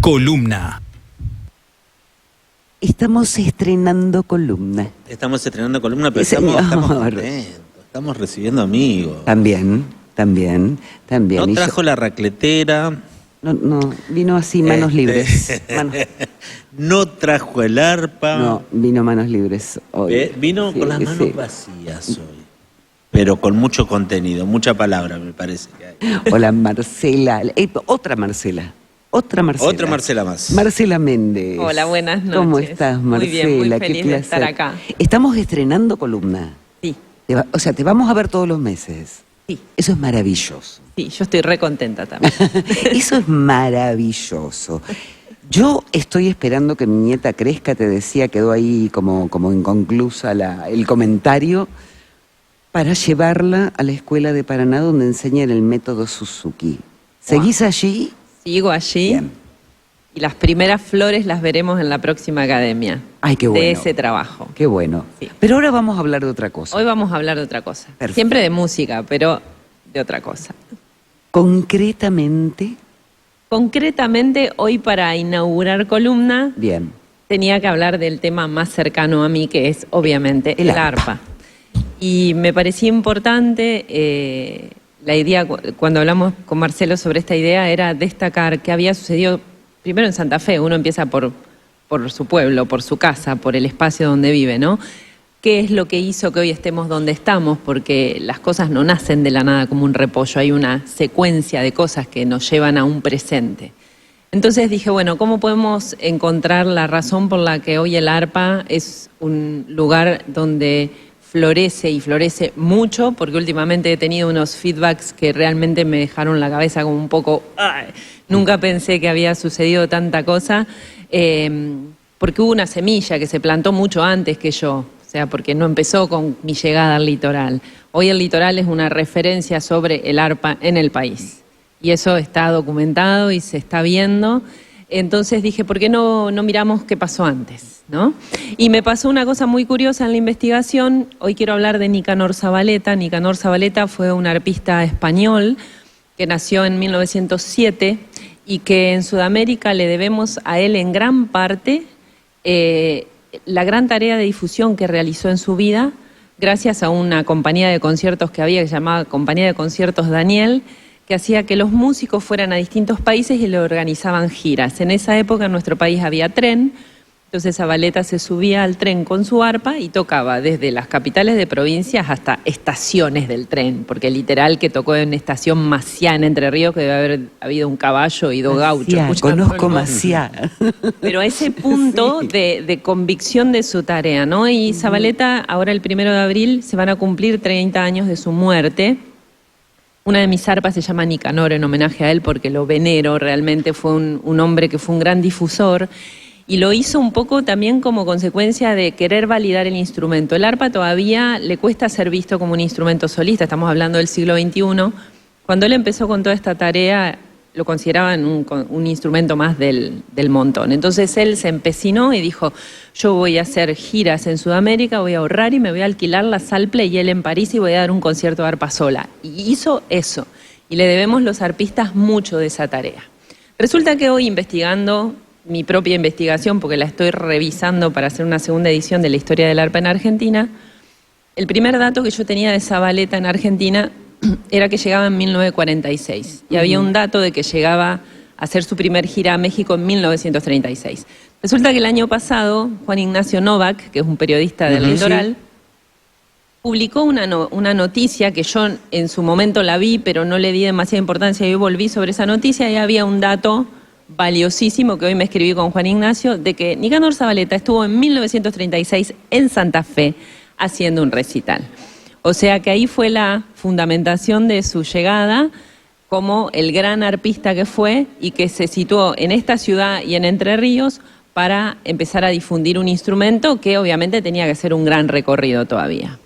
Columna. Estamos estrenando columna. Estamos estrenando columna, pero Sí, estamos señor. contentos, estamos recibiendo amigos. También. No Y trajo la racletera. no, vino así, manos libres. No trajo el arpa. No, vino manos libres hoy. Vino Sí, con las manos sí. vacías hoy. Pero con mucho contenido, mucha palabra, me parece que hay. Hola, Marcela. Otra Marcela. Otra Marcela más. Marcela Méndez. Hola, buenas noches. ¿Cómo estás, Marcela? Muy bien, muy Qué feliz de placer. estar acá. Estamos estrenando columna. Sí, O sea, te vamos a ver todos los meses. sí, Eso es maravilloso. sí, yo estoy re contenta también. Eso es maravilloso. Yo estoy esperando que mi nieta crezca, te decía, quedó ahí como inconclusa el comentario, para llevarla a la escuela de Paraná donde enseñan el método Suzuki. ¿Seguís allí? Sigo allí Bien. y las primeras flores las veremos en la próxima academia. Ay, qué bueno. De ese trabajo. Qué bueno. Sí. Pero ahora vamos a hablar de otra cosa. Hoy vamos a hablar de otra cosa. Perfecto. Siempre de música, pero de otra cosa. Concretamente, Hoy para inaugurar columna bien. tenía que hablar del tema más cercano a mí, que es obviamente El el arpa. Y me parecía importante, la idea, cuando hablamos con Marcelo sobre esta idea, era destacar que había sucedido primero en Santa Fe. Uno empieza por su pueblo, por su casa, por el espacio donde vive, ¿no? ¿Qué es lo que hizo que hoy estemos donde estamos? Porque las cosas no nacen de la nada como un repollo, hay una secuencia de cosas que nos llevan a un presente. Entonces dije, bueno, ¿cómo podemos encontrar la razón por la que hoy el arpa es un lugar donde florece y florece mucho? Porque últimamente he tenido unos feedbacks que realmente me dejaron la cabeza como un poco... ¡ay! Nunca pensé que había sucedido tanta cosa, porque hubo una semilla que se plantó mucho antes que yo. O sea, porque no empezó con mi llegada al litoral. Hoy el litoral es una referencia sobre el arpa en el país. Y eso está documentado y se está viendo. Entonces dije, ¿por qué no miramos qué pasó antes? ¿No? Y me pasó una cosa muy curiosa en la investigación. Hoy quiero hablar de Nicanor Zavaleta. Nicanor Zavaleta fue un arpista español que nació en 1907 y que en Sudamérica le debemos a él en gran parte la gran tarea de difusión que realizó en su vida, gracias a una compañía de conciertos que había, que se llamaba Compañía de Conciertos Daniel, que hacía que los músicos fueran a distintos países y le organizaban giras. En esa época en nuestro país había tren, entonces Zavaleta se subía al tren con su arpa y tocaba desde las capitales de provincias hasta estaciones del tren, porque literal que tocó en estación Maciá en Entre Ríos, que debe haber habido un caballo y dos gauchos. Conozco Maciá. Pero a ese punto de convicción de su tarea, ¿no? Y Zavaleta, ahora el 1 de abril, se van a cumplir 30 años de su muerte. Una de mis arpas se llama Nicanor en homenaje a él porque lo venero, realmente fue un hombre que fue un gran difusor. Y lo hizo un poco también como consecuencia de querer validar el instrumento. El arpa todavía le cuesta ser visto como un instrumento solista, estamos hablando del siglo XXI. Cuando él empezó con toda esta tarea, lo consideraban un instrumento más del montón. Entonces él se empecinó y dijo, yo voy a hacer giras en Sudamérica, voy a ahorrar y me voy a alquilar la Salle Pleyel en París y voy a dar un concierto de arpa sola. Y hizo eso. Y le debemos los arpistas mucho de esa tarea. Resulta que hoy investigando mi propia investigación, porque la estoy revisando para hacer una segunda edición de la historia del arpa en Argentina, el primer dato que yo tenía de Zavaleta en Argentina era que llegaba en 1946. Y había un dato de que llegaba a hacer su primer gira a México en 1936. Resulta que el año pasado, Juan Ignacio Novak, que es un periodista del litoral, publicó una noticia que yo en su momento la vi, pero no le di demasiada importancia, y volví sobre esa noticia y había un dato valiosísimo que hoy me escribí con Juan Ignacio, de que Nicanor Zavaleta estuvo en 1936 en Santa Fe haciendo un recital. O sea que ahí fue la fundamentación de su llegada como el gran arpista que fue y que se situó en esta ciudad y en Entre Ríos para empezar a difundir un instrumento que obviamente tenía que hacer un gran recorrido todavía.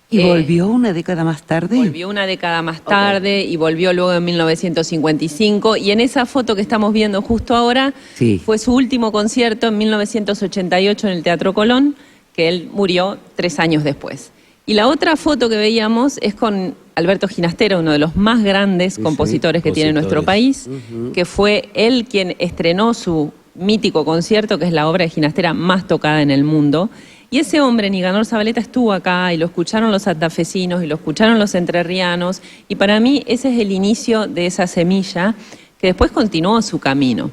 ¿Y volvió una década más tarde? Volvió una década más tarde y volvió luego en 1955. Y en esa foto que estamos viendo justo ahora, fue su último concierto en 1988 en el Teatro Colón, que él murió 3 años después. Y la otra foto que veíamos es con Alberto Ginastera, uno de los más grandes compositores que tiene nuestro país, que fue él quien estrenó su mítico concierto, que es la obra de Ginastera más tocada en el mundo. Y ese hombre, Nicanor Zavaleta, estuvo acá y lo escucharon los santafesinos y lo escucharon los entrerrianos. Y para mí ese es el inicio de esa semilla que después continuó su camino.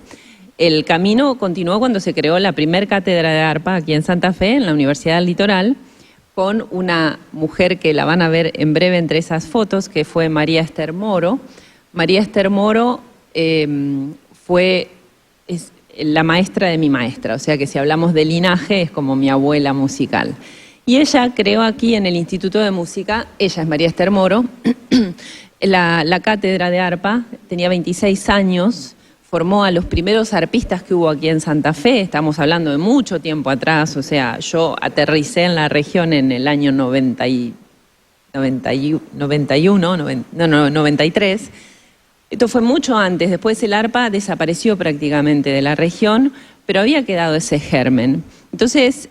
El camino continuó cuando se creó la primer cátedra de arpa aquí en Santa Fe, en la Universidad del Litoral, con una mujer que la van a ver en breve entre esas fotos, que fue María Esther Moro. María Esther Moro fue la maestra de mi maestra, o sea que si hablamos de linaje es como mi abuela musical. Y ella creó aquí en el Instituto de Música, ella es María Esther Moro, la cátedra de arpa, tenía 26 años, formó a los primeros arpistas que hubo aquí en Santa Fe, estamos hablando de mucho tiempo atrás, o sea, yo aterricé en la región en el año 93, esto fue mucho antes, después el arpa desapareció prácticamente de la región, pero había quedado ese germen. Entonces,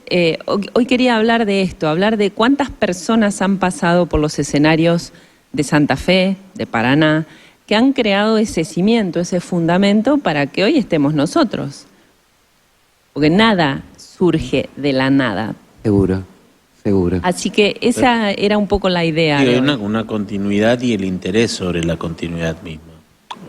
hoy quería hablar de esto, hablar de cuántas personas han pasado por los escenarios de Santa Fe, de Paraná, que han creado ese cimiento, ese fundamento para que hoy estemos nosotros. Porque nada surge de la nada. Seguro, seguro. Así que esa era un poco la idea. Hay una continuidad y el interés sobre la continuidad misma.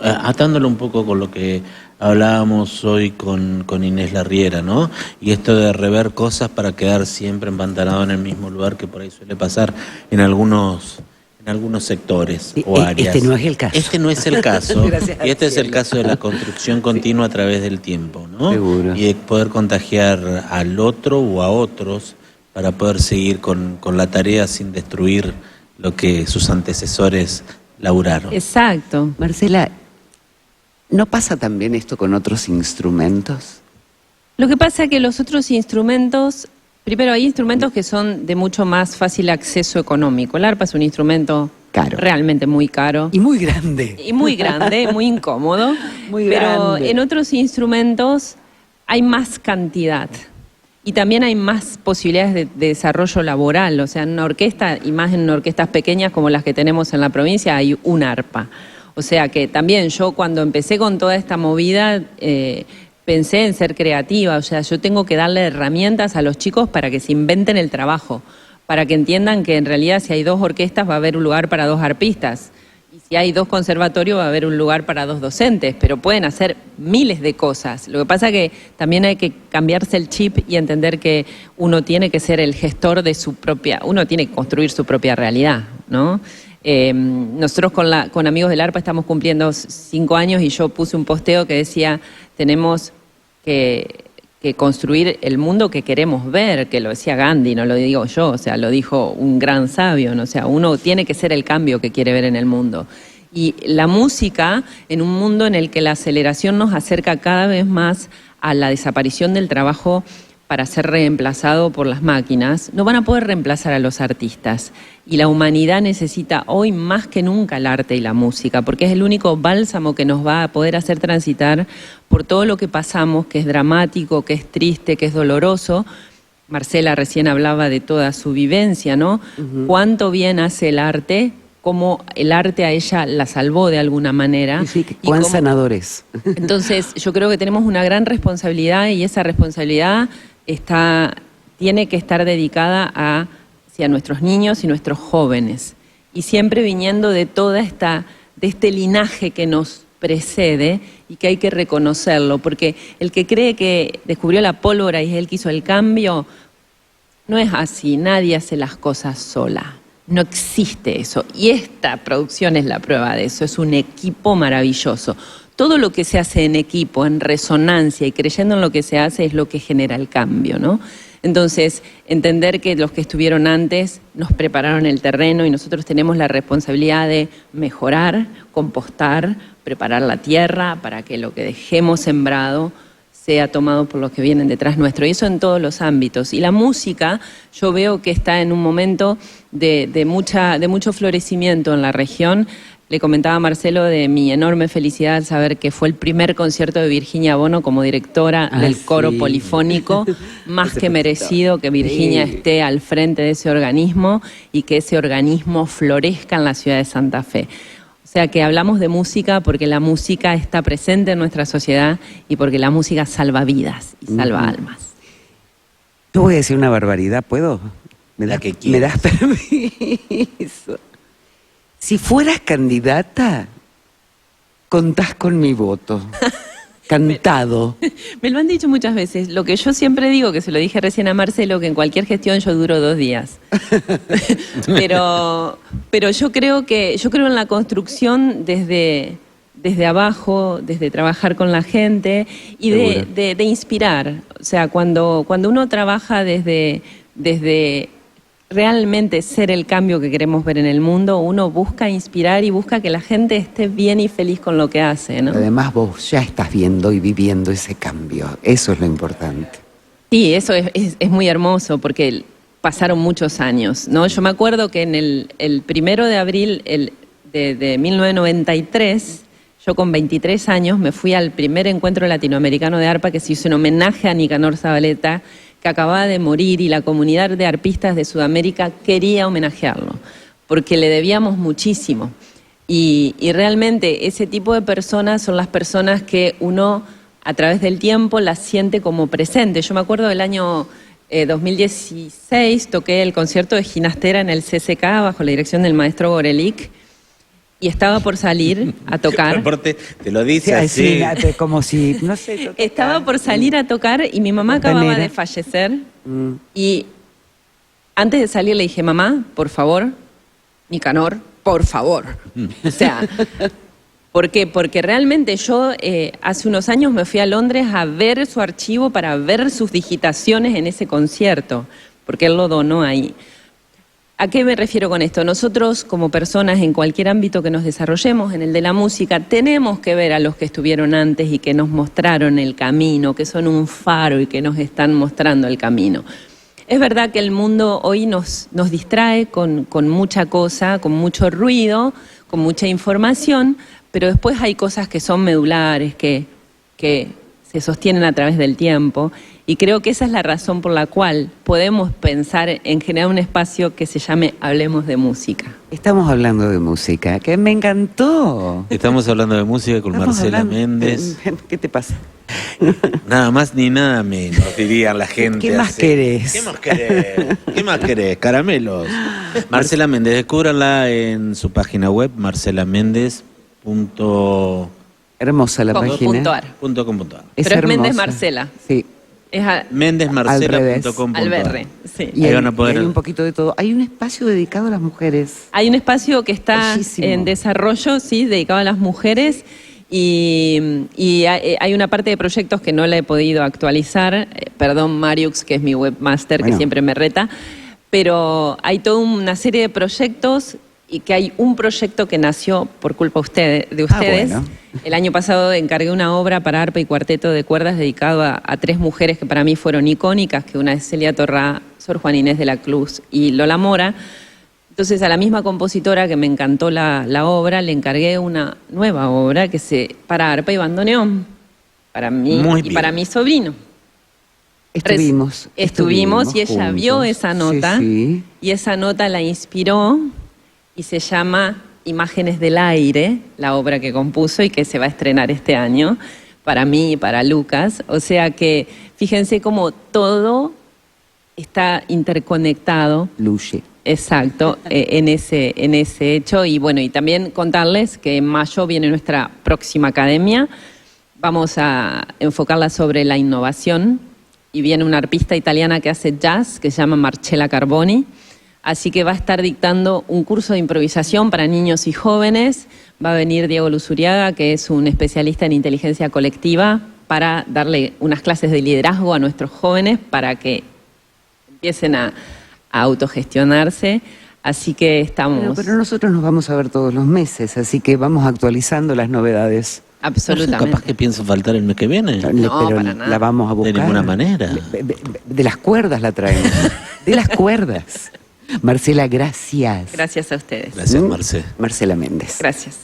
Atándolo un poco con lo que hablábamos hoy con Inés Larriera, ¿no? Y esto de rever cosas para quedar siempre empantanado en el mismo lugar, que por ahí suele pasar en algunos sectores o áreas. Este no es el caso. Este no es el caso. Y este es el cielo. caso de la construcción continua a través del tiempo, ¿no? Seguro. Y de poder contagiar al otro o a otros para poder seguir con la tarea sin destruir lo que sus antecesores laburaron. Exacto. Marcela, ¿no pasa también esto con otros instrumentos? Lo que pasa es que los otros instrumentos, primero hay instrumentos que son de mucho más fácil acceso económico. El arpa es un instrumento Caro. realmente muy caro. Y muy grande. Y muy grande, muy incómodo. Muy pero grande. en otros instrumentos hay más cantidad. Y también hay más posibilidades de desarrollo laboral. O sea, en una orquesta, y más en orquestas pequeñas como las que tenemos en la provincia, hay un arpa. O sea que también yo cuando empecé con toda esta movida pensé en ser creativa. O sea, yo tengo que darle herramientas a los chicos para que se inventen el trabajo, para que entiendan que en realidad si hay 2 orquestas va a haber un lugar para 2 arpistas. Y si hay 2 conservatorios va a haber un lugar para 2 docentes, pero pueden hacer miles de cosas. Lo que pasa es que también hay que cambiarse el chip y entender que uno tiene que ser el gestor de su propia, uno tiene que construir su propia realidad, ¿no? Nosotros con Amigos del Arpa estamos cumpliendo 5 años y yo puse un posteo que decía, tenemos que construir el mundo que queremos ver, que lo decía Gandhi, no lo digo yo, o sea, lo dijo un gran sabio, ¿no? O sea, uno tiene que ser el cambio que quiere ver en el mundo. Y la música, en un mundo en el que la aceleración nos acerca cada vez más a la desaparición del trabajo para ser reemplazado por las máquinas, no van a poder reemplazar a los artistas. Y la humanidad necesita hoy más que nunca el arte y la música, porque es el único bálsamo que nos va a poder hacer transitar por todo lo que pasamos, que es dramático, que es triste, que es doloroso. Marcela recién hablaba de toda su vivencia, ¿no? Cuánto bien hace el arte, cómo el arte a ella la salvó de alguna manera. Sí, cuán sanadores. Entonces, yo creo que tenemos una gran responsabilidad y esa responsabilidad tiene que estar dedicada hacia nuestros niños y nuestros jóvenes. Y siempre viniendo de de este linaje que nos precede y que hay que reconocerlo, porque el que cree que descubrió la pólvora y es él que hizo el cambio, no es así, nadie hace las cosas sola. No existe eso. Y esta producción es la prueba de eso, es un equipo maravilloso. Todo lo que se hace en equipo, en resonancia y creyendo en lo que se hace es lo que genera el cambio, ¿no? Entonces, entender que los que estuvieron antes nos prepararon el terreno y nosotros tenemos la responsabilidad de mejorar, compostar, preparar la tierra para que lo que dejemos sembrado sea tomado por los que vienen detrás nuestro. Y eso en todos los ámbitos. Y la música, yo veo que está en un momento de mucho florecimiento en la región. le comentaba a Marcelo de mi enorme felicidad al saber que fue el primer concierto de Virginia Bono como directora del coro sí. polifónico, más Ese que merecido que Virginia Sí. esté al frente de ese organismo y que ese organismo florezca en la ciudad de Santa Fe. O sea que hablamos de música porque la música está presente en nuestra sociedad y porque la música salva vidas y salva almas. Yo voy a decir una barbaridad, ¿puedo? La que ¿Me quieras. das permiso? Si fueras candidata, contás con mi voto. Cantado. Me lo han dicho muchas veces. Lo que yo siempre digo, que se lo dije recién a Marcelo, que en cualquier gestión yo duro 2 días. pero yo creo en la construcción desde abajo, desde trabajar con la gente y de inspirar. O sea, cuando uno trabaja desde realmente ser el cambio que queremos ver en el mundo, uno busca inspirar y busca que la gente esté bien y feliz con lo que hace, ¿no? Además, vos ya estás viendo y viviendo ese cambio. Eso es lo importante. Sí, eso es muy hermoso porque pasaron muchos años, ¿no? Yo me acuerdo que en el 1 de abril de 1993, yo con 23 años me fui al primer encuentro latinoamericano de arpa que se hizo en homenaje a Nicanor Zabaleta, que acababa de morir, y la comunidad de arpistas de Sudamérica quería homenajearlo, porque le debíamos muchísimo. Y realmente ese tipo de personas son las personas que uno a través del tiempo las siente como presentes. Yo me acuerdo del año 2016, toqué el concierto de Ginastera en el CCK bajo la dirección del maestro Gorelick, y estaba por salir a tocar. Aparte, te lo dice Sí, así. como si, no sé. Estaba por salir a tocar y mi mamá acababa de fallecer. Y antes de salir le dije, mamá, por favor, Nicanor, por favor. O sea, ¿por qué? Porque realmente yo hace unos años me fui a Londres a ver su archivo para ver sus digitaciones en ese concierto, porque él lo donó ahí. ¿A qué me refiero con esto? Nosotros como personas en cualquier ámbito que nos desarrollemos, en el de la música, tenemos que ver a los que estuvieron antes y que nos mostraron el camino, que son un faro y que nos están mostrando el camino. Es verdad que el mundo hoy nos distrae con mucha cosa, con mucho ruido, con mucha información, pero después hay cosas que son medulares, que se sostienen a través del tiempo, y creo que esa es la razón por la cual podemos pensar en generar un espacio que se llame Hablemos de Música. Estamos hablando de música, que me encantó. Estamos hablando de música con Estamos Marcela hablando- Méndez. ¿Qué te pasa? Nada más ni nada menos, diría la gente. ¿Qué más así. querés? ¿Qué más querés? ¿Qué más querés? Caramelos. Marcela Méndez, descúbranla en su página web, marcelamendez.com.ar. Hermosa la Como página. .ar. Es Pero es Méndez hermosa. Marcela. Sí. Es Mendezmarcela.com.ar. al berre, sí. Y Ahí hay, van a poder- y hay un poquito de todo. Hay un espacio dedicado a las mujeres. Hay un espacio que está Bellísimo. en desarrollo, sí, dedicado a las mujeres, y hay una parte de proyectos que no la he podido actualizar. Perdón, Mariux, que es mi webmaster, Bueno. que siempre me reta, pero hay toda una serie de proyectos, y que hay un proyecto que nació por culpa de ustedes. bueno. El año pasado encargué una obra para arpa y cuarteto de cuerdas dedicado a 3 mujeres que para mí fueron icónicas, que una es Celia Torrá, Sor Juana Inés de la Cruz y Lola Mora. Entonces a la misma compositora que me encantó la obra, le encargué una nueva obra para arpa y bandoneón, para mí Muy y bien. para mi sobrino. Estuvimos y ella vio juntos. esa nota, Sí, y esa nota la inspiró, y se llama Imágenes del Aire, la obra que compuso y que se va a estrenar este año, para mí y para Lucas. O sea que fíjense cómo todo está interconectado. Luye. Exacto, en ese hecho. Y bueno, y también contarles que en mayo viene nuestra próxima academia. Vamos a enfocarla sobre la innovación, y viene una arpista italiana que hace jazz, que se llama Marcella Carboni. Así que va a estar dictando un curso de improvisación para niños y jóvenes. Va a venir Diego Luzuriaga, que es un especialista en inteligencia colectiva, para darle unas clases de liderazgo a nuestros jóvenes para que empiecen a autogestionarse. Así que estamos... Pero nosotros nos vamos a ver todos los meses, así que vamos actualizando las novedades. Absolutamente. Capaz que pienso faltar el mes que viene. No, Pero para nada. la vamos a buscar. De ninguna manera. De las cuerdas la traemos. De las cuerdas. Marcela, gracias. Gracias a ustedes. Gracias, Marce. Marcela Méndez. Gracias.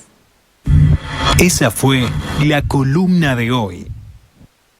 Esa fue la columna de hoy.